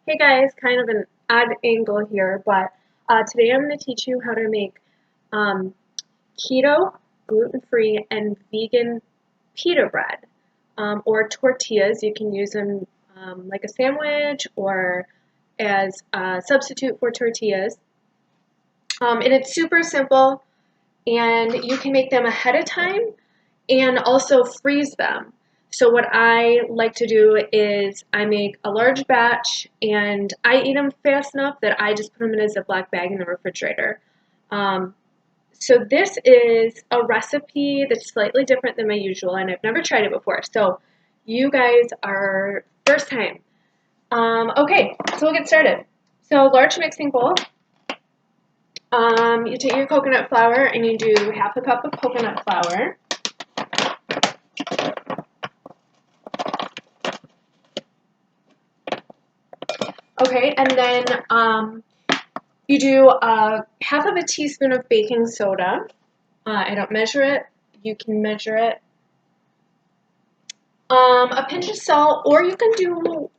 Hey guys, kind of an odd angle here, but today I'm going to teach you how to make um, keto, gluten-free, and vegan pita bread or tortillas. You can use them like a sandwich or as a substitute for tortillas. And it's super simple, and you can make them ahead of time and also freeze them. So what I like to do is I make a large batch and I eat them fast enough that I just put them in a Ziploc bag in the refrigerator. Um, so this is a recipe that's slightly different than my usual, and I've never tried it before. So you guys are first time. Okay, so we'll get started. So large mixing bowl. You take your coconut flour and you do half a cup of coconut flour. Okay, and then you do half of a teaspoon of baking soda. I don't measure it. You can measure it. A pinch of salt, or you can do,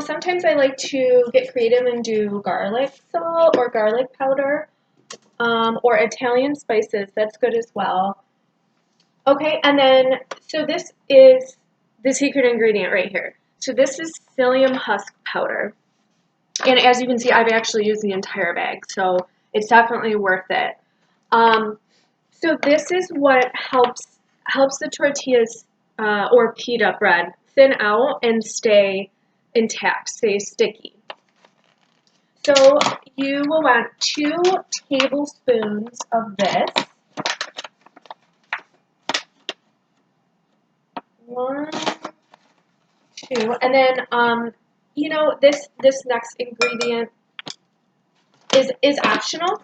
sometimes I like to get creative and do garlic salt or garlic powder, or Italian spices. That's good as well. Okay, and then, so this is the secret ingredient right here. So this is psyllium husk powder. And as you can see, I've actually used the entire bag, so it's definitely worth it. So this is what helps the tortillas or pita bread thin out and stay intact, stay sticky. So you will want 2 tablespoons of this. 1, 2, and then this next ingredient is optional.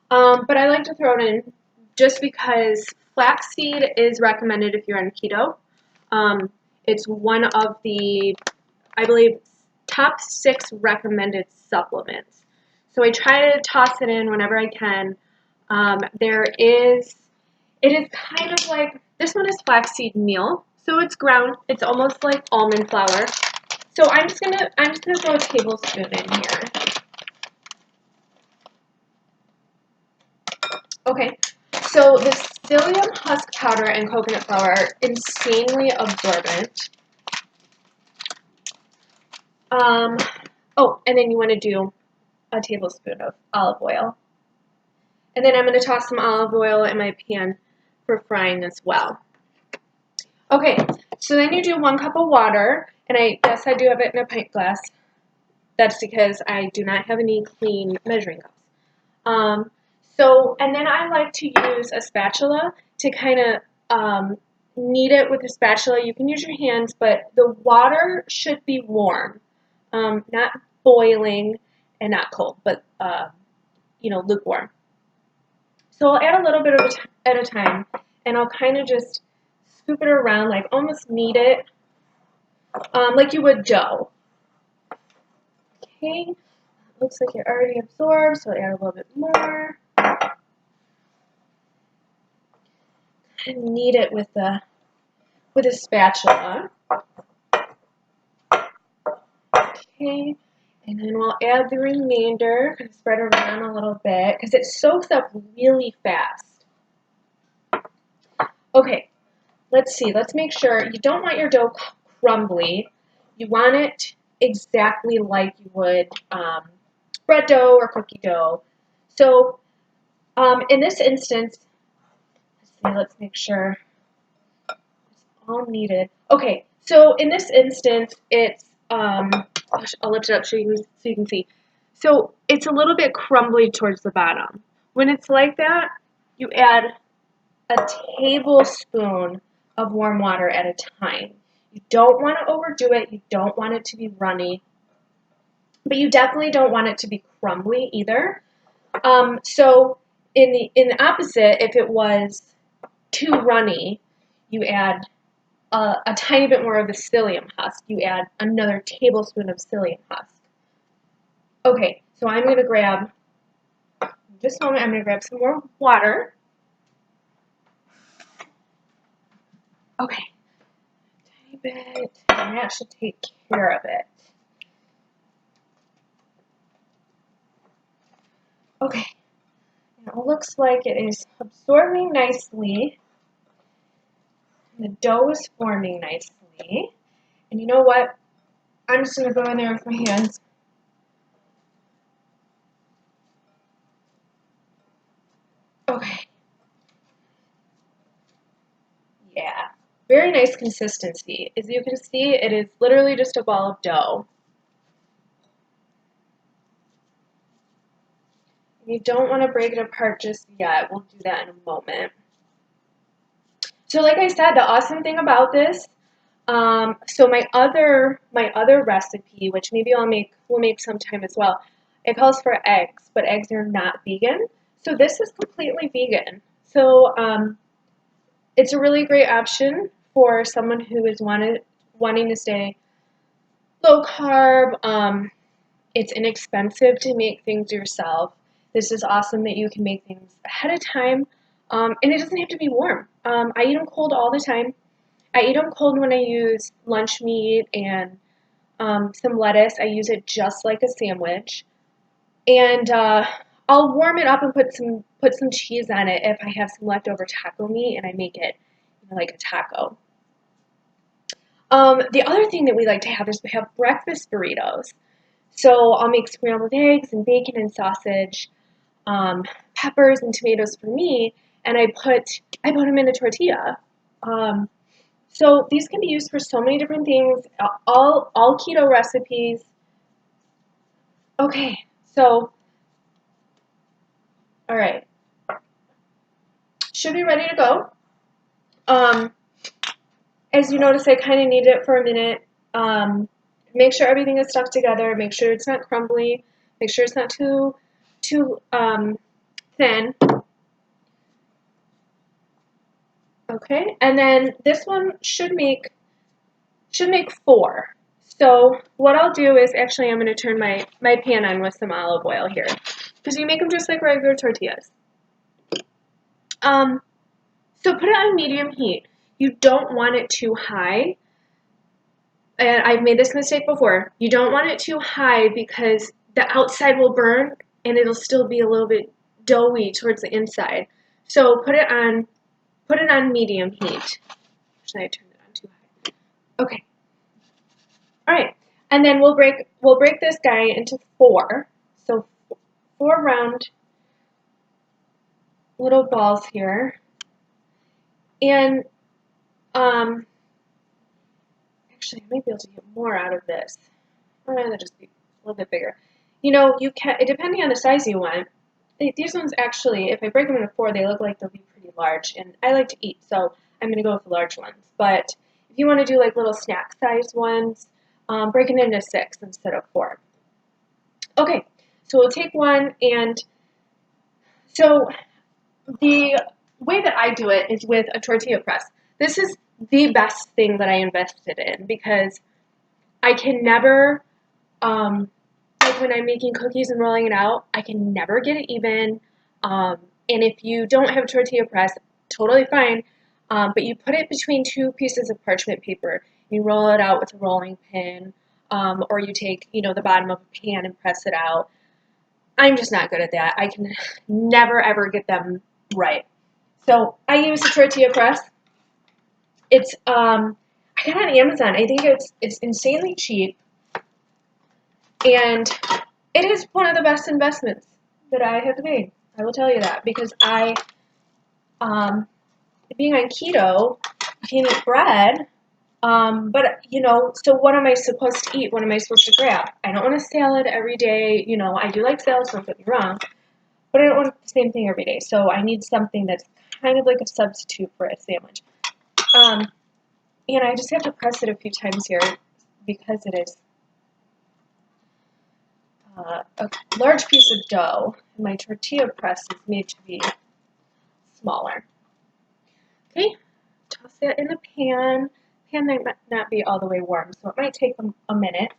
But I like to throw it in just because flaxseed is recommended if you're on keto. It's one of the, I believe, top 6 recommended supplements. So I try to toss it in whenever I can. It is kind of like, this one is flaxseed meal, so it's ground. It's almost like almond flour. So I'm just gonna throw a tablespoon in here. Okay, so the psyllium husk powder and coconut flour are insanely absorbent. Oh, and then you want to do a tablespoon of olive oil. And then I'm going to toss some olive oil in my pan for frying as well. Okay, so then you do 1 cup of water, and yes, I do have it in a pint glass. That's because I do not have any clean measuring cups. And then I like to use a spatula to kind of knead it with a spatula. You can use your hands, but the water should be warm, not boiling and not cold, but lukewarm. So I'll add a little bit at a time, and I'll kind of just scoop it around, like almost knead it, like you would dough. Okay, looks like it already absorbed, so I'll add a little bit more. And knead it with a spatula. Okay, and then we'll add the remainder, kind of spread around a little bit, because it soaks up really fast. Okay, let's see, let's make sure. You don't want your dough crumbly. You want it exactly like you would bread dough or cookie dough. So in this instance, let's make sure it's all kneaded. Okay, so in this instance, it's I'll lift it up so you can see. So it's a little bit crumbly towards the bottom. When it's like that, you add a tablespoon of warm water at a time. You don't want to overdo it. You don't want it to be runny, but you definitely don't want it to be crumbly either. So in the opposite, if it was too runny, you add a tiny bit more of the psyllium husk. You add another tablespoon of psyllium husk. Okay, so I'm going to grab, just a moment, I'm going to grab some more water. Okay, tiny bit, and that should take care of it. Okay, and it looks like it is absorbing nicely. And the dough is forming nicely. And you know what? I'm just going to go in there with my hands. Okay. Yeah. Very nice consistency. As you can see, it is literally just a ball of dough. You don't want to break it apart just yet. We'll do that in a moment. So like I said, the awesome thing about this, so my other recipe, which maybe we'll make sometime as well, it calls for eggs, but eggs are not vegan. So this is completely vegan. So it's a really great option for someone who is wanting to stay low carb. It's inexpensive to make things yourself. This is awesome that you can make things ahead of time, and it doesn't have to be warm. I eat them cold all the time. I eat them cold when I use lunch meat and some lettuce. I use it just like a sandwich, and I'll warm it up and put some cheese on it if I have some leftover taco meat and I make it like a taco. The other thing that we like to have is we have breakfast burritos. So I'll make scrambled eggs and bacon and sausage, um, peppers and tomatoes for me, and I put them in a tortilla. Um, so these can be used for so many different things. All keto recipes. Okay, so all right, should be ready to go. Um, as you notice, I kind of knead it for a minute. Make sure everything is stuck together. Make sure it's not crumbly. Make sure it's not too thin. Okay, and then this one should make four. So what I'll do is actually I'm going to turn my pan on with some olive oil here because you make them just like regular tortillas. Um, so put it on medium heat. You don't want it too high. And I've made this mistake before. You don't want it too high because the outside will burn and it'll still be a little bit doughy towards the inside. So put it on medium heat. Actually, I turned it on too high. Okay. All right. And then we'll break this guy into four. So four round little balls here. And actually I might be able to get more out of this. I'd rather just be a little bit bigger. You can, depending on the size you want. These ones actually, if I break them into four, they look like they'll be pretty large, and I like to eat, so I'm going to go with the large ones. But if you want to do like little snack size ones, break it into six instead of four. Okay, so we'll take one, and so the way that I do it is with a tortilla press. This is the best thing that I invested in because I can never, like when I'm making cookies and rolling it out, I can never get it even. And if you don't have a tortilla press, totally fine. But you put it between two pieces of parchment paper. You roll it out with a rolling pin, or you take, the bottom of a pan and press it out. I'm just not good at that. I can never ever get them right. So I use a tortilla press. It's I got it on Amazon. I think it's insanely cheap, and it is one of the best investments that I have made. I will tell you that because um, being on keto, I can't eat bread. But so what am I supposed to eat? What am I supposed to grab? I don't want a salad every day. I do like salads, don't get me wrong, but I don't want the same thing every day. So I need something that's kind of like a substitute for a sandwich. Um, and I just have to press it a few times here because it is a large piece of dough. My tortilla press is made to be smaller. Okay, toss that in the pan. Pan might not be all the way warm, so it might take a minute.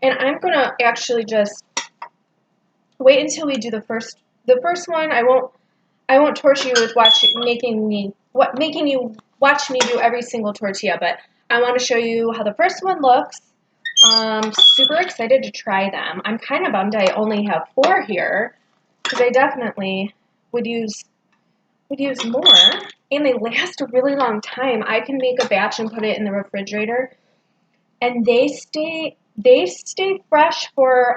And I'm gonna actually just wait until we do the first one. I won't torture you with making you watch me do every single tortilla, but I want to show you how the first one looks. Super excited to try them. I'm kind of bummed I only have 4 here because I definitely would use more, and they last a really long time. I can make a batch and put it in the refrigerator, and they stay fresh for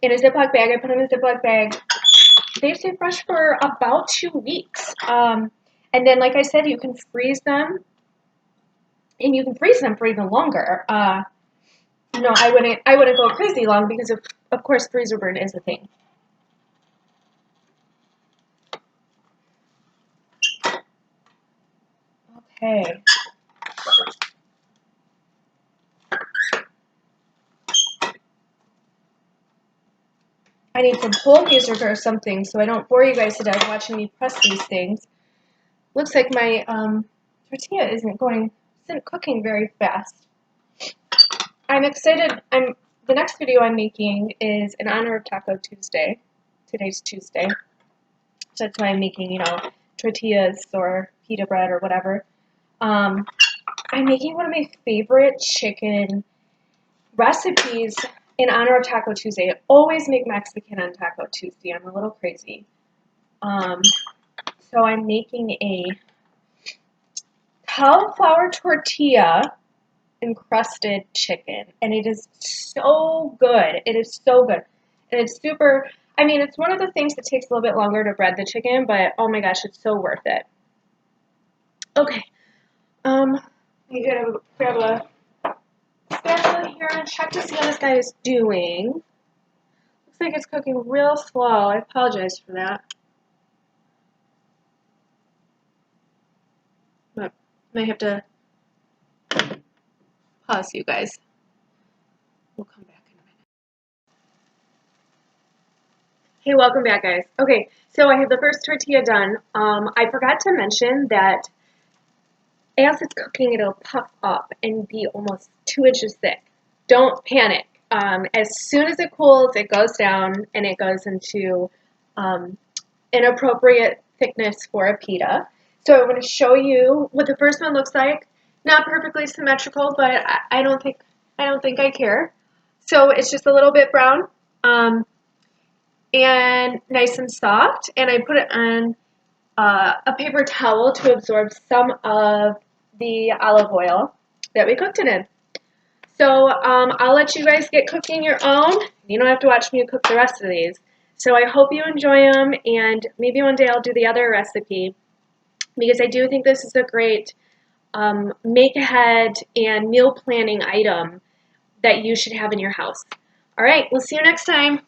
in a Ziploc bag. I put them in a Ziploc bag. They stay fresh for about 2 weeks. And then, like I said, you can freeze them, and you can freeze them for even longer. No, I wouldn't go crazy long because of course freezer burn is a thing. Okay. I need some hold music or something so I don't bore you guys to death watching me press these things. Looks like my tortilla isn't cooking very fast. I'm excited. The next video I'm making is in honor of Taco Tuesday. Today's Tuesday. So that's why I'm making, tortillas or pita bread or whatever. I'm making one of my favorite chicken recipes in honor of Taco Tuesday. I always make Mexican on Taco Tuesday. I'm a little crazy. So I'm making a cauliflower tortilla encrusted chicken, and it is so good. It is so good. And it's super, it's one of the things that takes a little bit longer to bread the chicken, but oh my gosh, it's so worth it. Okay. I'm gonna grab a spatula here and check to see how this guy is doing. Looks like it's cooking real slow. I apologize for that. But I might have to pause you guys. We'll come back in a minute. Hey, welcome back, guys. Okay, so I have the first tortilla done. I forgot to mention that as it's cooking, it'll puff up and be almost 2 inches thick. Don't panic. As soon as it cools, it goes down and it goes into an appropriate thickness for a pita. So I'm going to show you what the first one looks like. Not perfectly symmetrical, but I don't think I care. So it's just a little bit brown and nice and soft. And I put it on a paper towel to absorb some of the olive oil that we cooked it in. So I'll let you guys get cooking your own. You don't have to watch me cook the rest of these. So I hope you enjoy them, and maybe one day I'll do the other recipe because I do think this is a great make ahead and meal planning item that you should have in your house. All right, we'll see you next time.